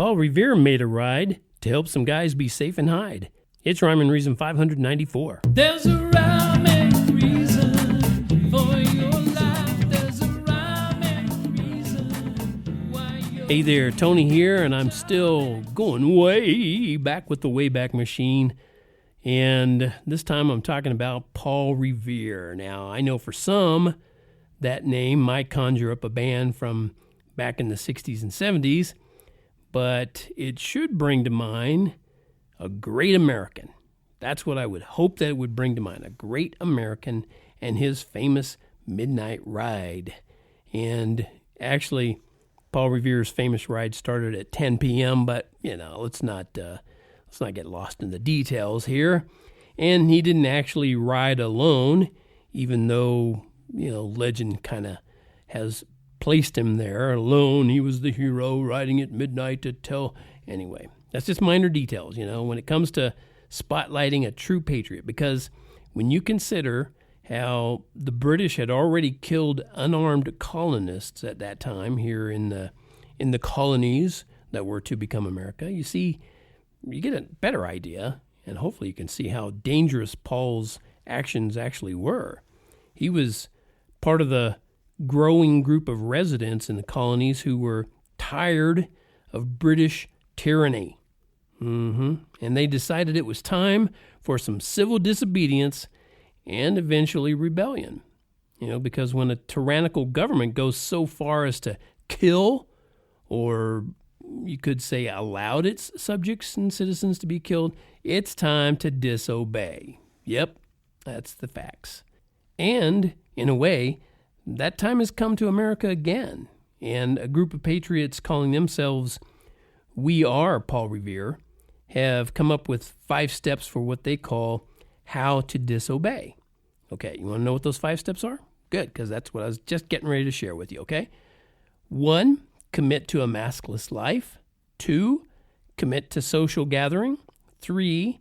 Paul Revere made a ride to help some guys be safe and hide. It's Rhyme and Reason 594. There's a rhyme and reason for your life. There's a rhyme and reason why you're... Hey there, Tony here, and I'm still going way back with the Wayback Machine. And this time I'm talking about Paul Revere. Now, I know for some, that name might conjure up a band from back in the 60s and 70s, but it should bring to mind a great American. That's what I would hope that it would bring to mind, a great American and his famous midnight ride. And actually, Paul Revere's famous ride started at 10 p.m., but, let's not get lost in the details here. And he didn't actually ride alone, even though, legend kind of has placed him there alone. He was the hero riding at midnight to tell. Anyway, that's just minor details, when it comes to spotlighting a true patriot. Because when you consider how the British had already killed unarmed colonists at that time here in the colonies that were to become America, you see, you get a better idea, and hopefully you can see how dangerous Paul's actions actually were. He was part of the growing group of residents in the colonies who were tired of British tyranny. And they decided it was time for some civil disobedience and eventually rebellion. Because when a tyrannical government goes so far as to kill, or you could say allowed its subjects and citizens to be killed, it's time to disobey. Yep, that's the facts. And, in a way, that time has come to America again, and a group of patriots calling themselves We Are Paul Revere have come up with 5 steps for what they call how to disobey. Okay, you want to know what those 5 steps are? Good, because that's what I was just getting ready to share with you, okay? 1, commit to a maskless life. 2, commit to social gathering. 3,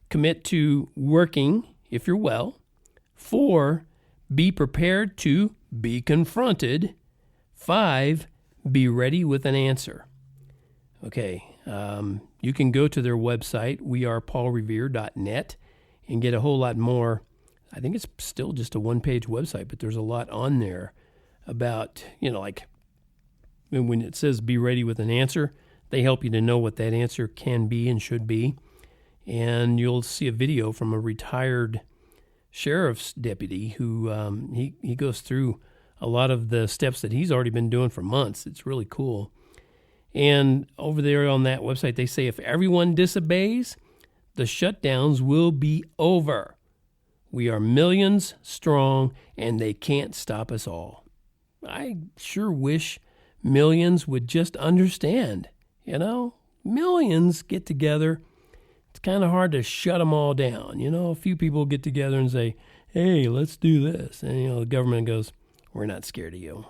commit to working if you're well. 4, be prepared to be confronted. 5, be ready with an answer. Okay, you can go to their website, wearepaulrevere.net, and get a whole lot more. I think it's still just a one-page website, but there's a lot on there about, like when it says be ready with an answer, they help you to know what that answer can be and should be. And you'll see a video from a retired sheriff's deputy who he goes through a lot of the steps that he's already been doing for months. It's really cool. And over there on that website, they say if everyone disobeys, the shutdowns will be over. We are millions strong, and they can't stop us all. I sure wish millions would just understand. Millions get together. It's kind of hard to shut them all down. A few people get together and say, hey, let's do this. And, the government goes, we're not scared of you.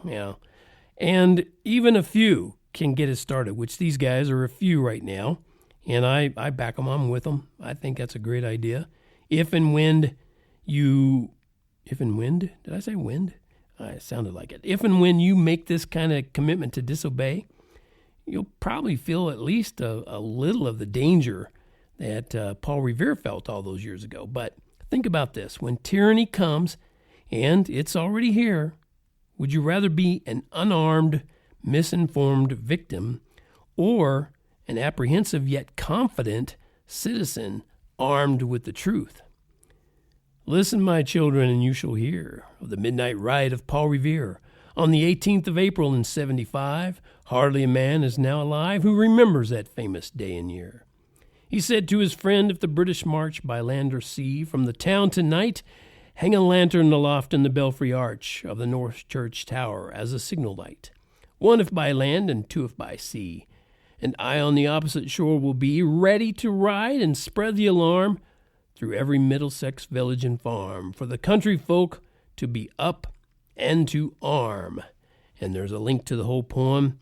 And even a few can get it started, which these guys are a few right now. And I back them. I'm with them. I think that's a great idea. If and when, did I say wind? It sounded like it. If and when you make this kind of commitment to disobey, you'll probably feel at least a little of the danger that Paul Revere felt all those years ago. But think about this. When tyranny comes, and it's already here, would you rather be an unarmed, misinformed victim or an apprehensive yet confident citizen armed with the truth? Listen, my children, and you shall hear of the midnight ride of Paul Revere. On the 18th of April in 75, hardly a man is now alive who remembers that famous day and year. He said to his friend, if the British march by land or sea from the town tonight, hang a lantern aloft in the belfry arch of the North Church Tower as a signal light. 1 if by land and 2 if by sea. And I on the opposite shore will be ready to ride and spread the alarm through every Middlesex village and farm for the country folk to be up and to arm. And there's a link to the whole poem.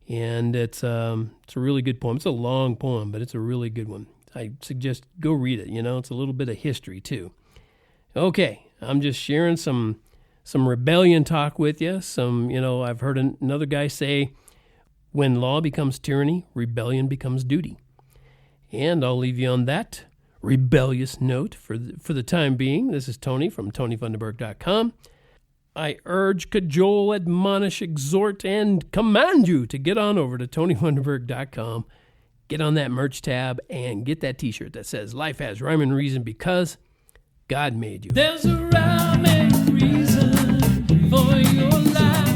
And it's a really good poem. It's a long poem, but it's a really good one. I suggest go read it. It's a little bit of history too. Okay, I'm just sharing some rebellion talk with you. I've heard another guy say, When law becomes tyranny, rebellion becomes duty. And I'll leave you on that rebellious note for the time being. This is Tony from TonyFunderburk.com. I urge, cajole, admonish, exhort, and command you to get on over to TonyFunderburk.com, get on that merch tab, and get that t-shirt that says Life Has Rhyme and Reason because God made you. There's a rhyme and reason for your life.